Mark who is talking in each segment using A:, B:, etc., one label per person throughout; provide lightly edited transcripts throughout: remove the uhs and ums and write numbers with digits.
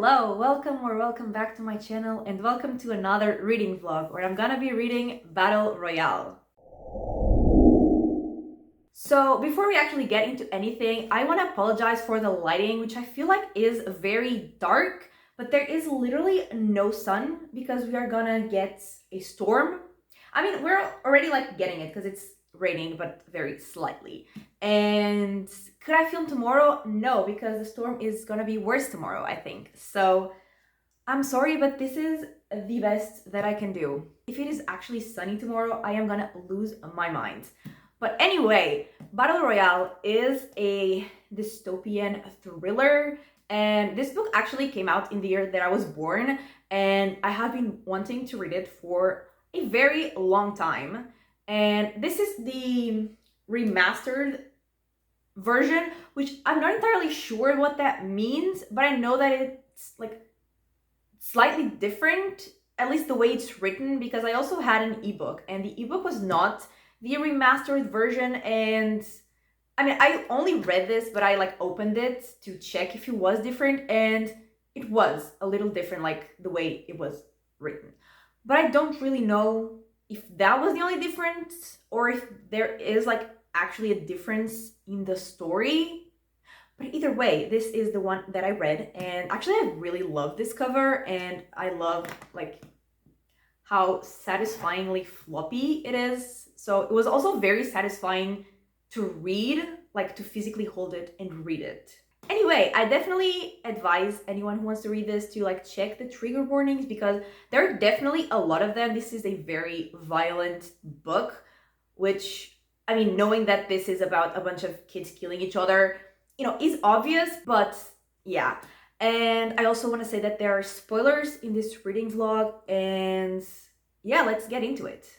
A: Hello, welcome back to my channel and welcome to another reading vlog where I'm gonna be reading Battle Royale. So before we actually get into anything, I want to apologize for the lighting, which I feel like is very dark, but there is literally no sun because we are gonna get a storm. I mean, we're already like getting it because it's raining, but very slightly. And could I film tomorrow? No, because the storm is gonna be worse tomorrow, I think. So I'm sorry, but this is the best that I can do. If it is actually sunny tomorrow, I am gonna lose my mind. But anyway, Battle Royale is a dystopian thriller, and this book actually came out in the year that I was born, and I have been wanting to read it for a very long time. And this is the remastered version, which I'm not entirely sure what that means, but I know that it's like slightly different, at least the way it's written, because I also had an ebook, and the ebook was not the remastered version. And I mean, I only read this, but I like opened it to check if it was different, and it was a little different, like the way it was written. But I don't really know if that was the only difference or if there is like actually a difference in the story. But either way, this is the one that I read, and actually I really love this cover, and I love like how satisfyingly floppy it is. So it was also very satisfying to read, like to physically hold it and read it. Anyway, I definitely advise anyone who wants to read this to like check the trigger warnings, because there are definitely a lot of them. This is a very violent book, which, I mean, knowing that this is about a bunch of kids killing each other, you know, is obvious, but yeah. And I also want to say that there are spoilers in this reading vlog, and yeah, let's get into it.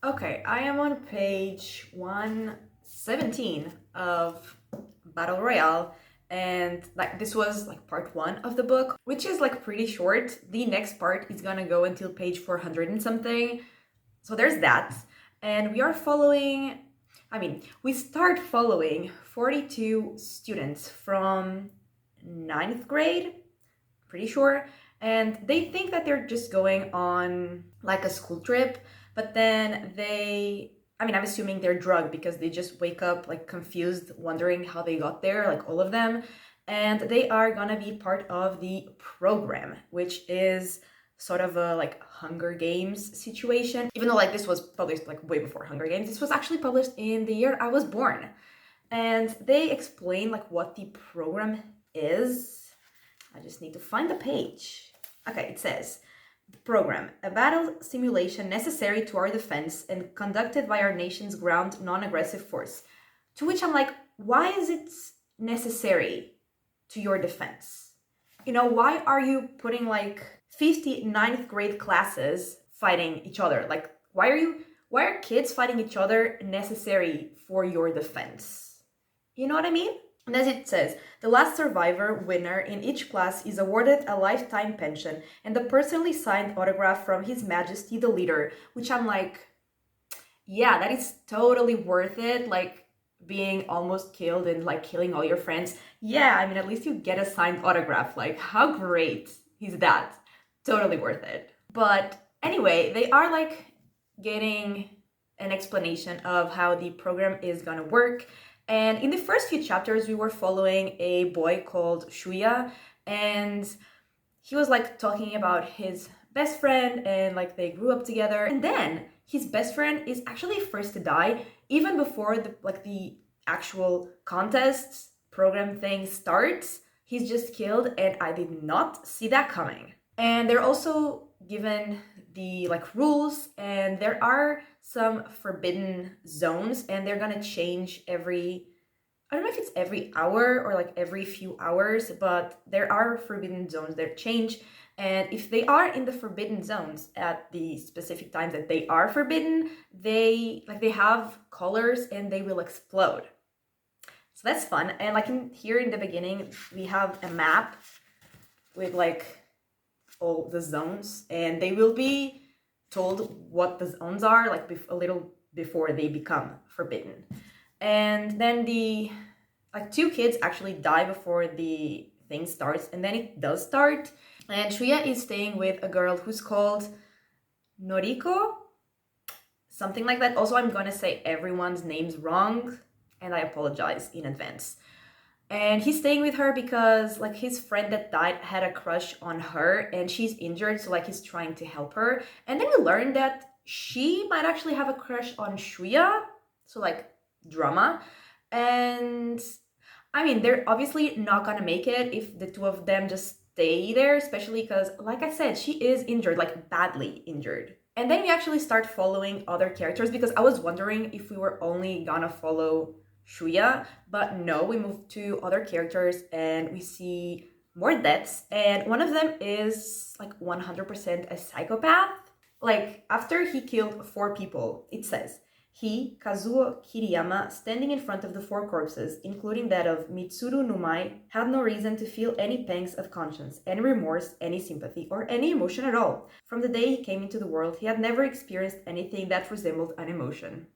A: Okay, I am on page 117 of Battle Royale, and like this was like part 1 of the book, which is like pretty short. The next part is gonna go until page 400 and something. So there's that. And we are following, I mean, we start following 42 students from 9th grade, pretty sure, and they think that they're just going on like a school trip. But then I'm assuming they're drugged because they just wake up like confused, wondering how they got there, like all of them. And they are gonna be part of the program, which is sort of a like Hunger Games situation. Even though like this was published like way before Hunger Games, this was actually published in the year I was born. And they explain like what the program is. I just need to find the page. Okay, it says, program, a battle simulation necessary to our defense and conducted by our nation's ground non-aggressive force. To which I'm like, why is it necessary to your defense? You know, why are you putting like 50 9th grade classes fighting each other? Like, why are kids fighting each other necessary for your defense? You know what I mean? And as it says, the last survivor winner in each class is awarded a lifetime pension and a personally signed autograph from His Majesty the leader, which I'm like, yeah, that is totally worth it. Like, being almost killed and like killing all your friends. Yeah, I mean, at least you get a signed autograph. Like, how great is that? Totally worth it. But anyway, they are like getting an explanation of how the program is gonna work. And in the first few chapters, we were following a boy called Shuya, and he was like talking about his best friend and like they grew up together. And then his best friend is actually first to die even before the actual contest program thing starts. He's just killed, and I did not see that coming. And they're also given the like rules, and there are some forbidden zones, and they're gonna change every, I don't know if it's every hour or like every few hours, but there are forbidden zones that change. And if they are in the forbidden zones at the specific times that they are forbidden, they have colors and they will explode. So that's fun. And like here in the beginning, we have a map with like all the zones, and they will be told what the zones are like a little before they become forbidden. And then the like two kids actually die before the thing starts, and then it does start. And Shuya is staying with a girl who's called Noriko, something like that. Also, I'm gonna say everyone's names wrong, and I apologize in advance. And he's staying with her because like his friend that died had a crush on her, and she's injured, so like he's trying to help her. And then we learn that she might actually have a crush on Shuya, so like drama. And I mean, they're obviously not gonna make it if the two of them just stay there, especially because, like I said, she is injured, like badly injured. And then we actually start following other characters because I was wondering if we were only gonna follow Shuya, but no, we move to other characters and we see more deaths. And one of them is like 100% a psychopath. Like after he killed 4 people, it says, he, Kazuo Kiriyama, standing in front of the 4 corpses, including that of Mitsuru Numai, had no reason to feel any pangs of conscience, any remorse, any sympathy, or any emotion at all. From the day he came into the world, he had never experienced anything that resembled an emotion.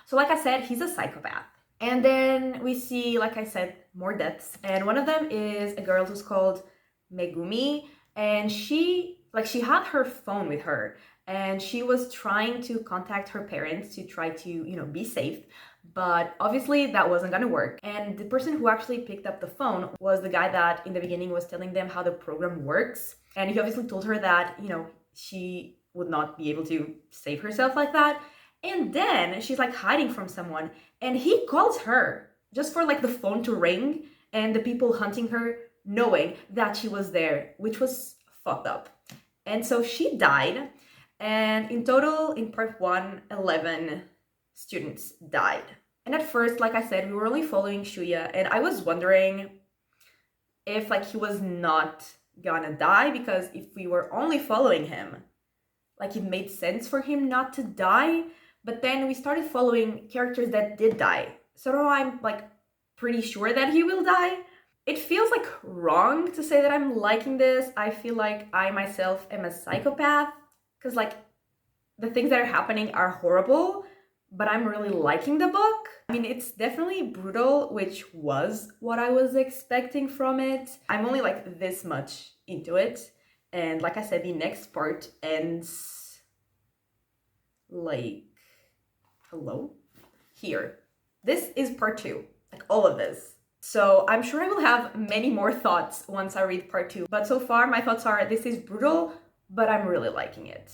A: So like I said, he's a psychopath. And then we see, like I said, more deaths. And one of them is a girl who's called Megumi, and she had her phone with her, and she was trying to contact her parents to try to, be safe, but obviously that wasn't gonna work. And the person who actually picked up the phone was the guy that in the beginning was telling them how the program works. And he obviously told her that, she would not be able to save herself like that. And then she's like hiding from someone, and he calls her just for like the phone to ring and the people hunting her knowing that she was there, which was fucked up. And so she died. And in total, in part 1, 11 students died. And at first, like I said, we were only following Shuya, and I was wondering if like he was not gonna die, because if we were only following him, like it made sense for him not to die. But then we started following characters that did die. So now I'm like pretty sure that he will die. It feels like wrong to say that I'm liking this. I feel like I myself am a psychopath, because like the things that are happening are horrible, but I'm really liking the book. I mean, it's definitely brutal, which was what I was expecting from it. I'm only like this much into it. And like I said, the next part ends like, hello? Here. This is part 2, like all of this. So I'm sure I will have many more thoughts once I read part 2. But so far my thoughts are, this is brutal, but I'm really liking it.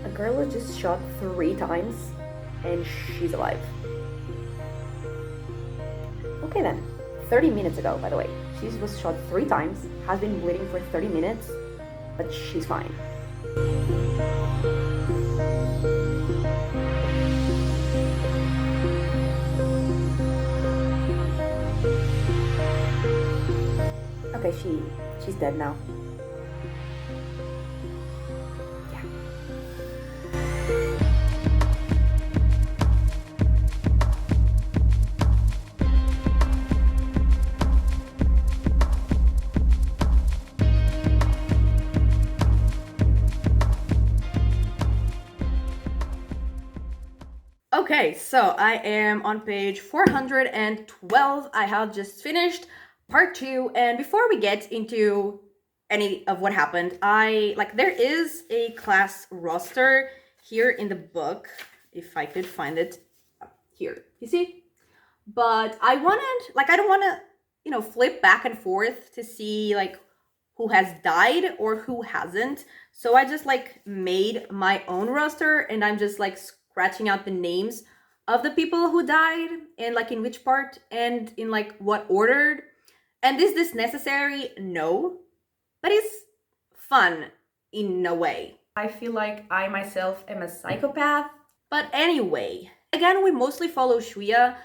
A: A girl was just shot 3 times and she's alive. Okay then, 30 minutes ago, by the way. She was shot 3 times, has been bleeding for 30 minutes, but she's fine. Okay, she's dead now. Okay, so I am on page 412. I have just finished part 2, and before we get into any of what happened, there is a class roster here in the book, if I could find it here. You see? But I don't want to, flip back and forth to see who has died or who hasn't. So I just made my own roster, and I'm just scratching out the names of the people who died and in which part and in what order. And is this necessary? No. But it's fun in a way. I feel like I myself am a psychopath. But anyway, again, we mostly follow Shuya,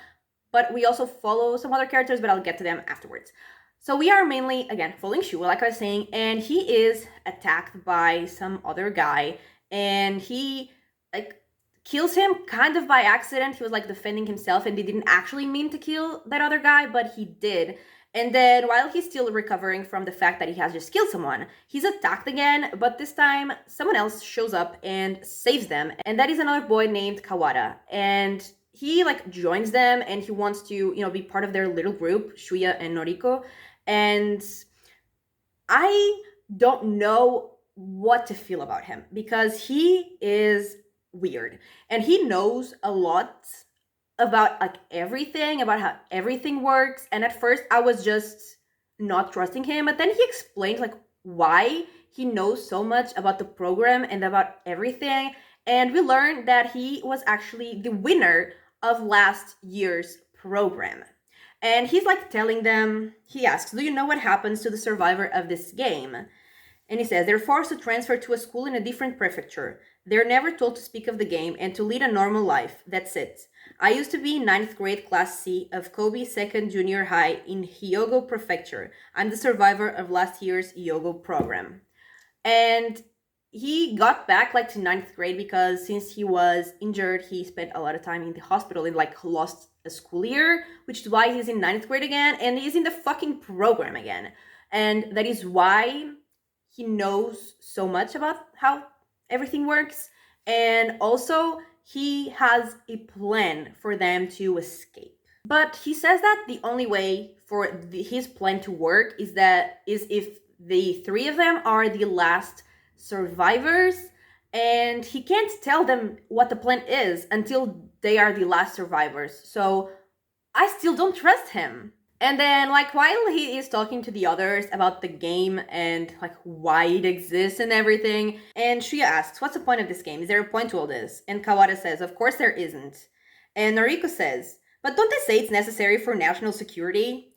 A: but we also follow some other characters, but I'll get to them afterwards. So we are mainly, again, following Shuya, like I was saying, and he is attacked by some other guy, and he, kills him kind of by accident. He was, defending himself, and they didn't actually mean to kill that other guy, but he did. And then, while he's still recovering from the fact that he has just killed someone, he's attacked again, but this time, someone else shows up and saves them, and that is another boy named Kawada. And he, joins them, and he wants to, be part of their little group, Shuya and Noriko. And I don't know what to feel about him, because he is weird, and he knows a lot about everything, about how everything works. And at first I was just not trusting him, but then he explained why he knows so much about the program and about everything. And we learned that he was actually the winner of last year's program. And he's telling them, he asks, do you know what happens to the survivor of this game? And he says, they're forced to transfer to a school in a different prefecture. They're never told to speak of the game and to lead a normal life. That's it. I used to be in 9th grade class C of Kobe 2nd Junior High in Hyogo Prefecture. I'm the survivor of last year's Hyogo program. And he got back to 9th grade because since he was injured, he spent a lot of time in the hospital and lost a school year, which is why he's in 9th grade again, and he's in the fucking program again. And that is why he knows so much about how everything works. And also, he has a plan for them to escape. But he says that the only way for his plan to work is if the 3 of them are the last survivors, and he can't tell them what the plan is until they are the last survivors. So I still don't trust him. And then, while he is talking to the others about the game and, why it exists and everything, and Shuya asks, what's the point of this game? Is there a point to all this? And Kawada says, of course there isn't. And Noriko says, but don't they say it's necessary for national security?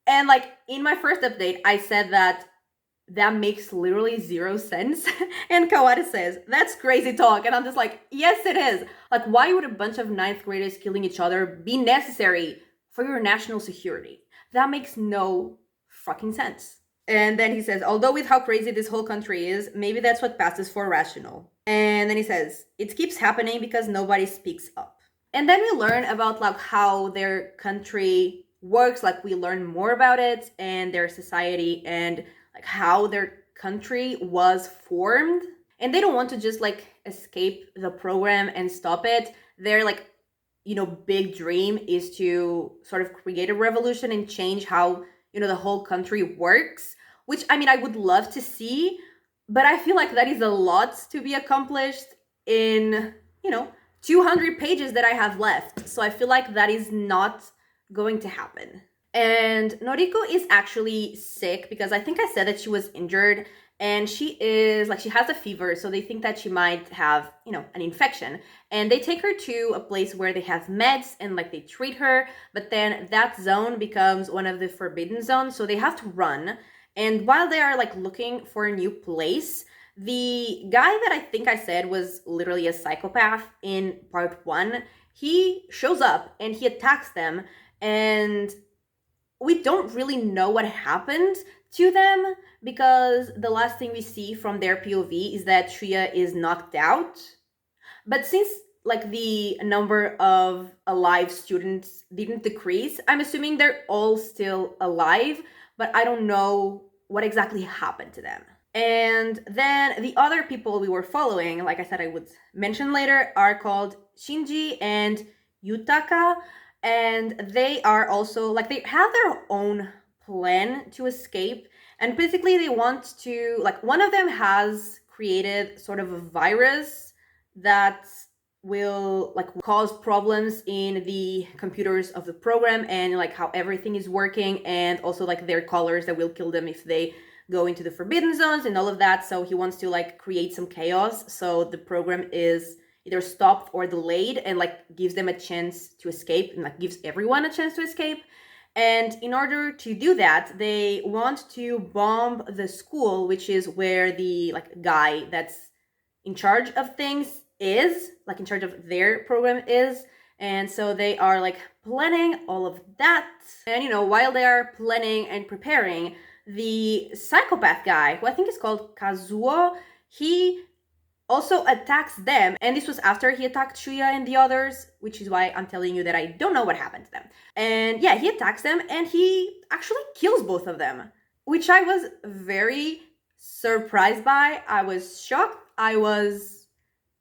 A: And, in my first update, I said that makes literally 0 sense. And Kawada says, that's crazy talk. And I'm just yes, it is. Why would a bunch of 9th graders killing each other be necessary for your national security? That makes no fucking sense. And then he says, although with how crazy this whole country is, maybe that's what passes for rational. And then he says, it keeps happening because nobody speaks up. And then we learn about how their country works. We learn more about it and their society and how their country was formed. And they don't want to just escape the program and stop it. They're big dream is to sort of create a revolution and change how, the whole country works, which, I would love to see, but I feel that is a lot to be accomplished in, 200 pages that I have left. So I feel that is not going to happen. And Noriko is actually sick because I think I said that she was injured, and she is she has a fever, so they think that she might have, an infection. And they take her to a place where they have meds and they treat her, but then that zone becomes one of the forbidden zones, so they have to run. And while they are looking for a new place, the guy that I think I said was literally a psychopath in part 1, he shows up and he attacks them, and we don't really know what happened to them, because the last thing we see from their POV is that Shuya is knocked out. But since like the number of alive students didn't decrease, I'm assuming they're all still alive, but I don't know what exactly happened to them. And then the other people we were following, like I said, I would mention later, are called Shinji and Yutaka. And they are also, like, they have their own plan to escape. And basically, they want to, like, one of them has created sort of a virus that will like cause problems in the computers of the program and like how everything is working, and also like their colors that will kill them if they go into the forbidden zones and all of that. So he wants to like create some chaos so the program is either stopped or delayed, and like gives them a chance to escape, and like gives everyone a chance to escape. And in order to do that, they want to bomb the school, which is where the like guy that's in charge of things is, like in charge of their program is. And so they are like planning all of that. And you know, while they are planning and preparing, the psychopath guy, who I think is called Kazuo, he also attacks them. And this was after he attacked Shuya and the others, which is why I'm telling you that I don't know what happened to them. And yeah, he attacks them and he actually kills both of them, which I was very surprised by. I was shocked. I was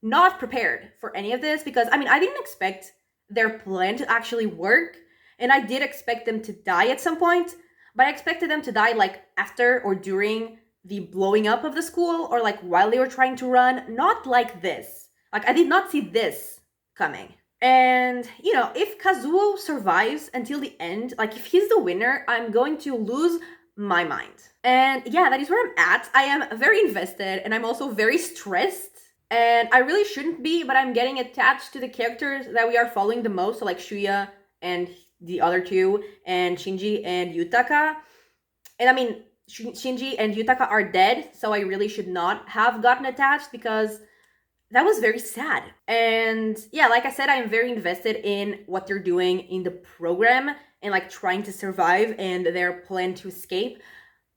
A: not prepared for any of this, because I mean, I didn't expect their plan to actually work, and I did expect them to die at some point, but I expected them to die like after or during the blowing up of the school, or like while they were trying to run, not like this. Like I did not see this coming. And you know, if Kazuo survives until the end, like if he's the winner, I'm going to lose my mind. And yeah, that is where I'm at. I am very invested, and I'm also very stressed. And I really shouldn't be, but I'm getting attached to the characters that we are following the most, so like Shuya and the other two, and Shinji and Yutaka. And I mean, Shinji and Yutaka are dead, so I really should not have gotten attached, because that was very sad. And yeah, like I said, I am very invested in what they're doing in the program and like trying to survive and their plan to escape.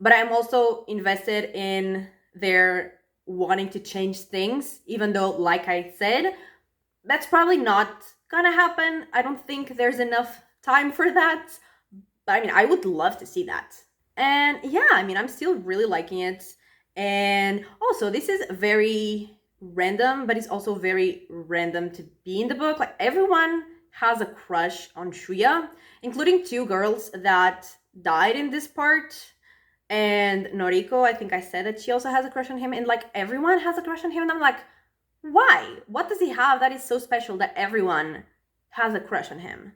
A: But I'm also invested in their wanting to change things, even though, like I said, that's probably not gonna happen. I don't think there's enough time for that. But I mean, I would love to see that. And yeah, I mean, I'm still really liking it. And also, this is very random, but it's also very random to be in the book. Like, everyone has a crush on Shuya, including two girls that died in this part. And Noriko, I think I said that she also has a crush on him, and like everyone has a crush on him. And I'm like, why? What does he have that is so special that everyone has a crush on him?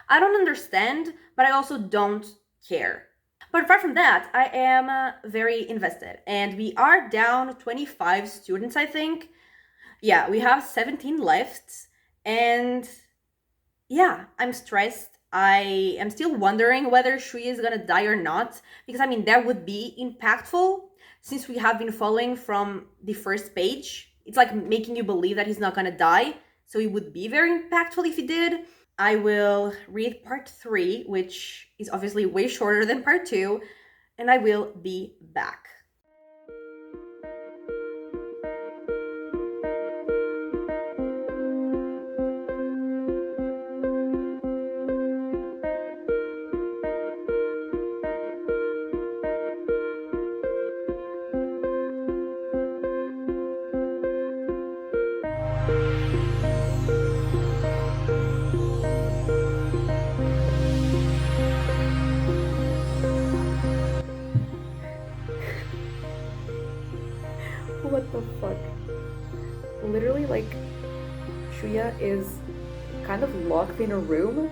A: I don't understand, but I also don't care. But apart from that, I am very invested. And we are down 25 students, I think. Yeah, we have 17 left. And yeah, I'm stressed. I am still wondering whether Shuya is gonna die or not, because I mean, that would be impactful since we have been following from the first page. It's like making you believe that he's not gonna die, so it would be very impactful if he did. I will read part 3, which is obviously way shorter than part 2, and I will be back. What the fuck? Literally, like, Shuya is kind of locked in a room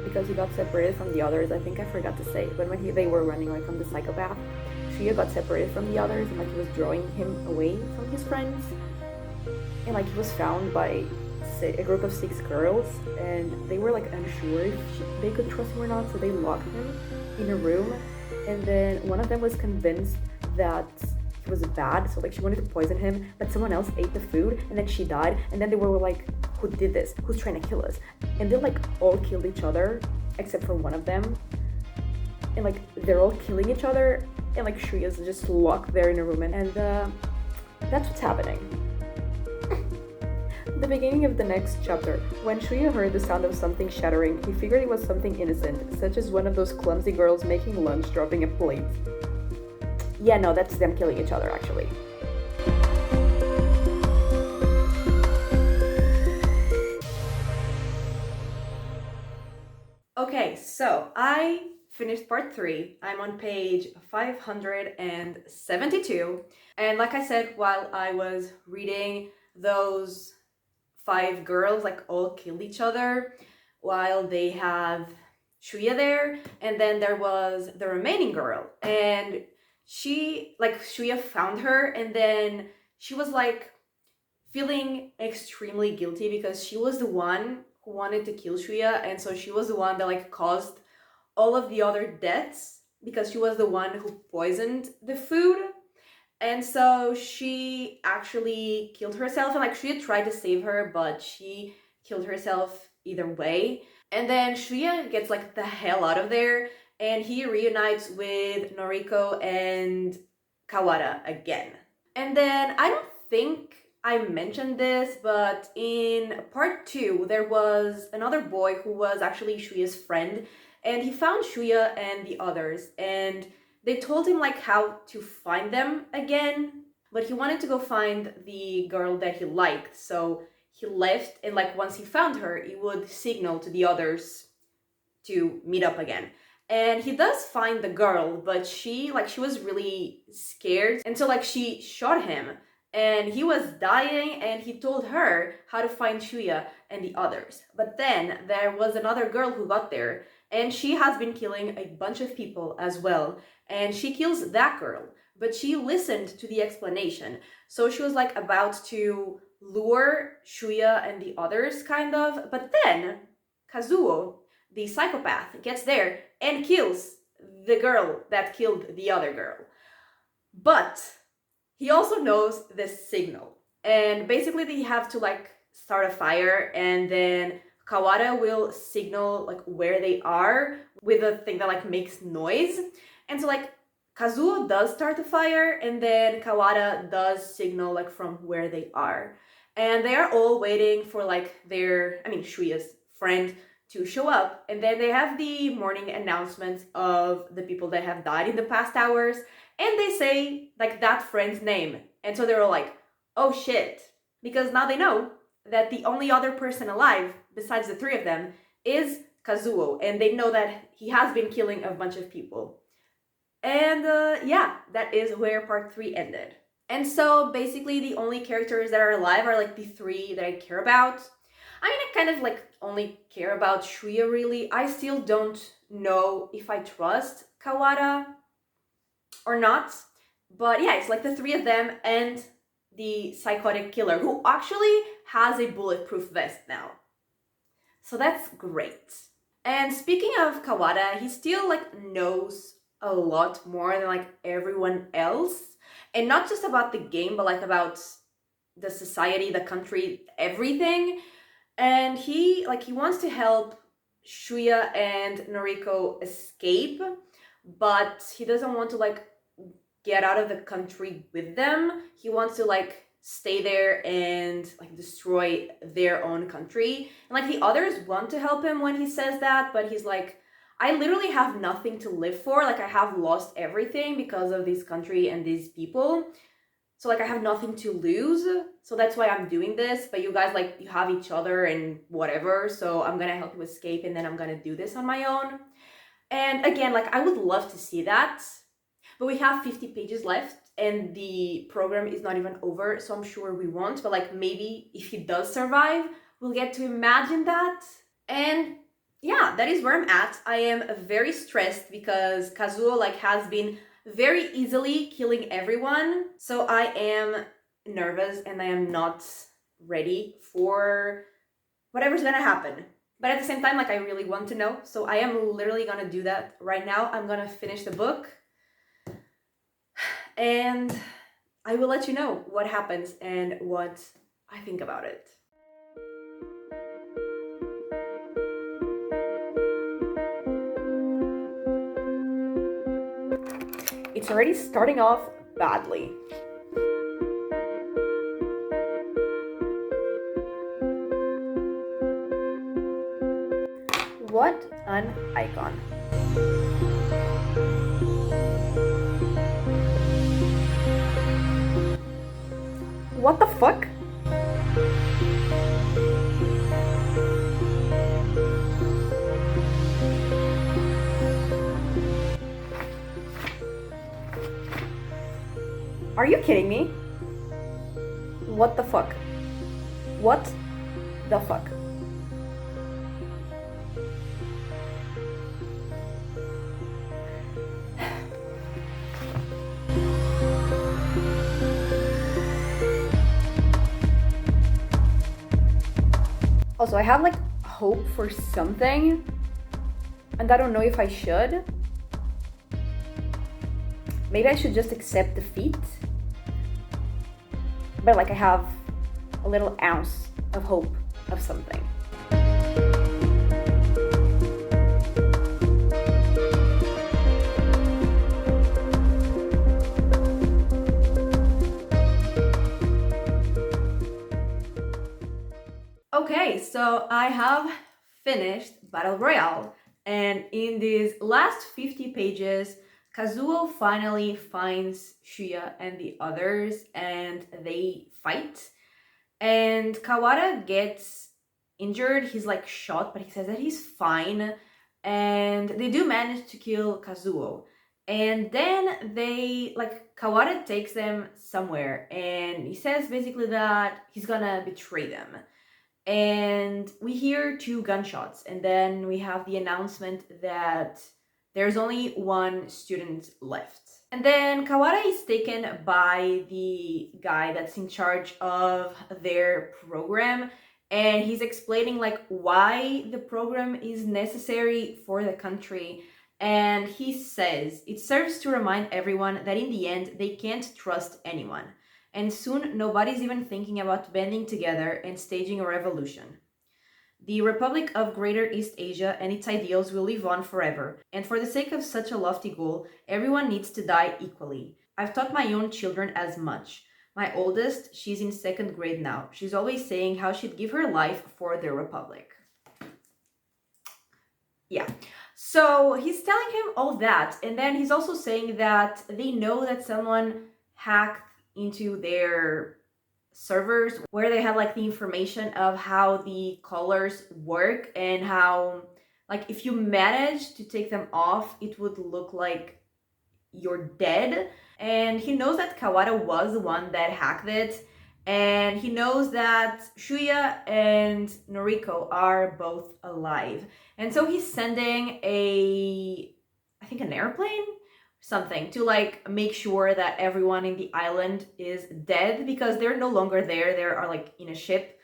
A: because he got separated from the others. I think I forgot to say, but when they were running like from the psychopath, Shuya got separated from the others, and like he was drawing him away from his friends. And like he was found by a group of 6 girls, and they were like unsure if they could trust him or not, so they locked him in a room. And then one of them was convinced that he was bad, so like she wanted to poison him, but someone else ate the food and then she died. And then they were like, who did this? Who's trying to kill us? And they like all killed each other except for one of them. and like they're all killing each other, and like Shuya's just locked there in a room, and that's what's happening. The beginning of the next chapter. When Shuya heard the sound of something shattering, he figured it was something innocent, such as one of those clumsy girls making lunch dropping a plate. Yeah, no, that's them killing each other, actually. Okay, so I finished part 3. I'm on page 572. And like I said, while I was reading, those 5 girls like all killed each other while they have Shuya there. And then there was the remaining girl. And she, like, Shuya found her, and then she was like feeling extremely guilty because she was the one who wanted to kill Shuya, and so she was the one that like caused all of the other deaths because she was the one who poisoned the food. And so she actually killed herself, and like Shuya tried to save her, but she killed herself either way. And then Shuya gets like the hell out of there, and he reunites with Noriko and Kawada again. And then I don't think I mentioned this, but in part 2, there was another boy who was actually Shuya's friend, and he found Shuya and the others, and they told him like how to find them again, but he wanted to go find the girl that he liked, so he left, and like once he found her, he would signal to the others to meet up again. And he does find the girl, but she was really scared, and so like she shot him, and he was dying, and he told her how to find Shuya and the others. But then there was another girl who got there, and she has been killing a bunch of people as well, and she kills that girl, but she listened to the explanation. So she was like about to lure Shuya and the others, kind of, but then Kazuo, the psychopath, gets there and kills the girl that killed the other girl. But he also knows the signal, and basically they have to like start a fire, and then Kawada will signal like where they are with a thing that like makes noise. And so like Kazuo does start the fire, and then Kawada does signal like from where they are. And they are all waiting for like Shuya's friend to show up, and then they have the morning announcement of the people that have died in the past hours, and they say like that friend's name. And so they're all like, oh shit, because now they know that the only other person alive besides the 3 of them is Kazuo, and they know that he has been killing a bunch of people. And yeah, that is where part 3 ended. And so basically the only characters that are alive are like the 3 that I care about. I mean, I kind of like only care about Shuya really. I still don't know if I trust Kawada or not. But yeah, it's like the 3 of them and the psychotic killer, who actually has a bulletproof vest now. So that's great. And speaking of Kawada, he still like knows a lot more than like everyone else. And not just about the game, but like about the society, the country, everything. And he wants to help Shuya and Noriko escape, but he doesn't want to like get out of the country with them. He wants to like stay there and like destroy their own country. And like the others want to help him when he says that, but he's like, I literally have nothing to live for. Like I have lost everything because of this country and these people. So like I have nothing to lose, so that's why I'm doing this. But you guys, like, you have each other and whatever, so I'm gonna help you escape, and then I'm gonna do this on my own. And again, like, I would love to see that, but we have 50 pages left, and the program is not even over, so I'm sure we won't. But like, maybe if he does survive, we'll get to imagine that. And yeah, that is where I'm at. I am very stressed because Kazuo like has been very easily killing everyone. So I am nervous, and I am not ready for whatever's gonna happen. But at the same time, like, I really want to know. So I am literally gonna do that right now. I'm gonna finish the book, and I will let you know what happens and what I think about it. it's already starting off badly. What an icon. What the fuck? Are you kidding me? What the fuck? What the fuck? Also, I have like hope for something, and I don't know if I should. Maybe I should just accept defeat. But like I have a little ounce of hope of something. Okay, so I have finished Battle Royale, and in these last 50 pages, Kazuo finally finds Shuya and the others, and they fight. And Kawada gets injured. He's like shot, but he says that he's fine. And they do manage to kill Kazuo. And then Kawada takes them somewhere, and he says basically that he's gonna betray them. And we hear 2 gunshots, and then we have the announcement that there's only 1 student left. And then Kawada is taken by the guy that's in charge of their program, and he's explaining like why the program is necessary for the country. And he says it serves to remind everyone that in the end they can't trust anyone. And soon nobody's even thinking about banding together and staging a revolution. The Republic of Greater East Asia and its ideals will live on forever, and for the sake of such a lofty goal, everyone needs to die equally. I've taught my own children as much. My oldest, she's in 2nd grade now. She's always saying how she'd give her life for the Republic. Yeah. So he's telling him all that, and then he's also saying that they know that someone hacked into their servers where they have like the information of how the colors work and how like if you manage to take them off it would look like you're dead. And he knows that Kawada was the one that hacked it, and he knows that Shuya and Noriko are both alive, and so he's sending I think an airplane, something, to like make sure that everyone in the island is dead because they're no longer there. They are like in a ship.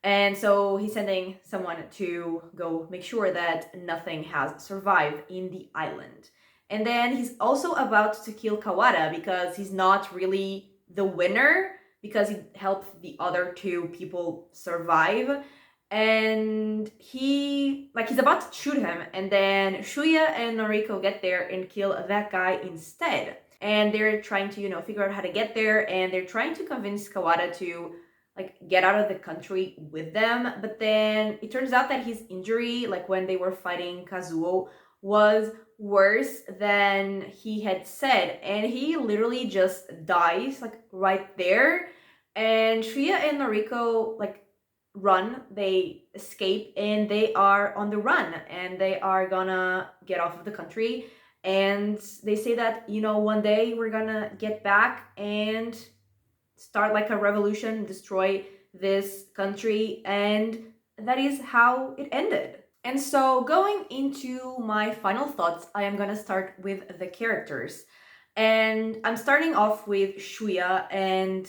A: And so he's sending someone to go make sure that nothing has survived in the island. And then he's also about to kill Kawada because he's not really the winner because he helped the other 2 people survive. And he's about to shoot him, and then Shuya and Noriko get there and kill that guy instead. And they're trying to, figure out how to get there, and they're trying to convince Kawada to like get out of the country with them. But then it turns out that his injury, like when they were fighting Kazuo, was worse than he had said, and he literally just dies like right there. And Shuya and Noriko like run, they escape, and they are on the run, and they are gonna get off of the country. And they say that one day we're gonna get back and start like a revolution, destroy this country, and that is how it ended. And so going into my final thoughts, I am gonna start with the characters, and I'm starting off with Shuya, and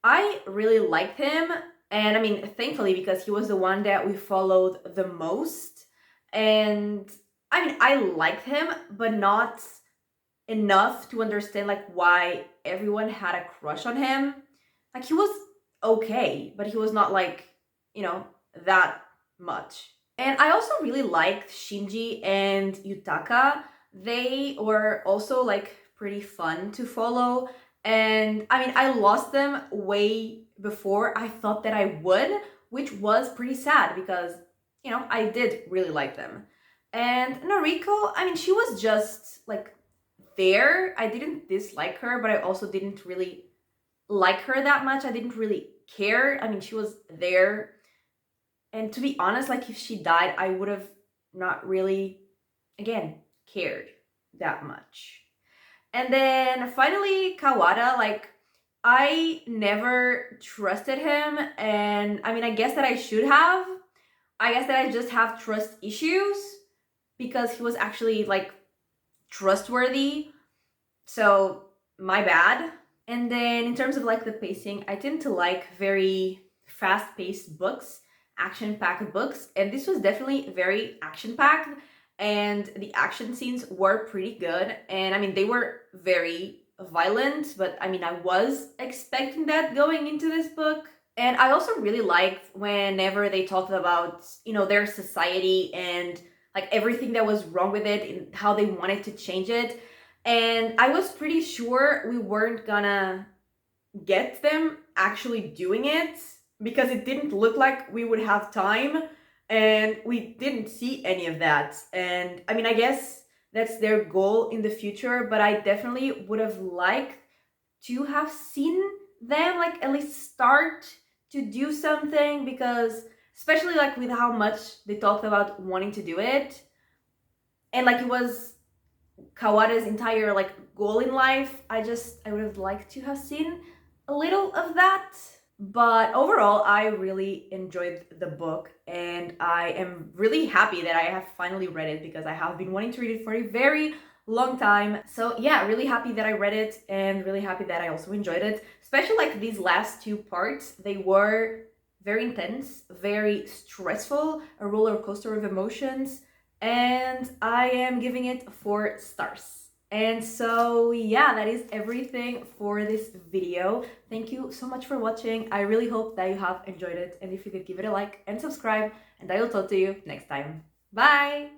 A: I really liked him. And I mean, thankfully, because he was the one that we followed the most. And I mean, I liked him, but not enough to understand like why everyone had a crush on him. Like he was okay, but he was not like, that much. And I also really liked Shinji and Yutaka. They were also like pretty fun to follow. And I mean, I lost them way before I thought that I would, which was pretty sad because, I did really like them. And Noriko, I mean, she was just like there. I didn't dislike her, but I also didn't really like her that much. I didn't really care. I mean, she was there. And to be honest, like if she died, I would have not really, again, cared that much. And then finally, Kawada, like, I never trusted him. And I mean, I guess that I should have. I guess that I just have trust issues because he was actually like trustworthy. So, my bad. And then in terms of like the pacing, I tend to like very fast paced books, action packed books. And this was definitely very action packed. And the action scenes were pretty good. And I mean, they were very violent, but I mean, I was expecting that going into this book. And I also really liked whenever they talked about, their society and like everything that was wrong with it and how they wanted to change it. And I was pretty sure we weren't gonna get them actually doing it because it didn't look like we would have time and we didn't see any of that. And I mean, I guess that's their goal in the future, but I definitely would have liked to have seen them like at least start to do something because especially like with how much they talked about wanting to do it and like it was Kawada's entire like goal in life. I would have liked to have seen a little of that. But overall, I really enjoyed the book and I am really happy that I have finally read it because I have been wanting to read it for a very long time. So yeah, really happy that I read it and really happy that I also enjoyed it. Especially like these last two parts, they were very intense, very stressful, a roller coaster of emotions, and I am giving it 4 stars. And so yeah, that is everything for this video. Thank you so much for watching. I really hope that you have enjoyed it, and if you could give it a like and subscribe, and I will talk to you next time. Bye!